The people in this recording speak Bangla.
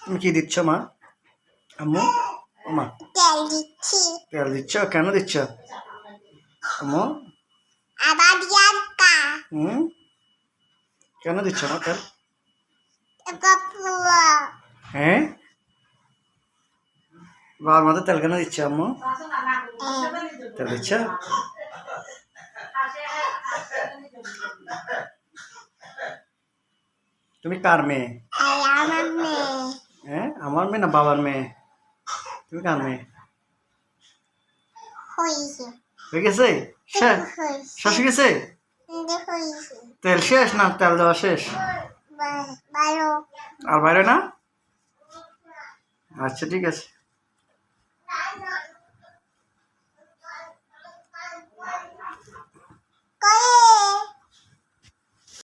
তুমি কি দিচ্ছ মা? আম্মু ও মা তেল দিচ্ছি। তেল দিচ্ছ? কেন দিচ্ছ আম্মু? আবার ইয়াক্কা হুম, কেন দিচ্ছ মা তেল? পুয়া হ্যাঁ, বাবার মাথায় তেল কেন দিচ্ছ আম্মু? তেল দিচ্ছ? তুমি কার মেয়ে? আমার মেয়ে হ্যাঁ, আমার মেয়ে না বাবার মেয়ে? তুমি কার মেয়ে? হয়েছে হয়ে গেছে? শেষ শেষ হয়ে গেছে? হয়েছে তেল শেষ না তেল দেওয়া শেষ? বারো আর বাইরে না? আচ্ছা ঠিক আছে।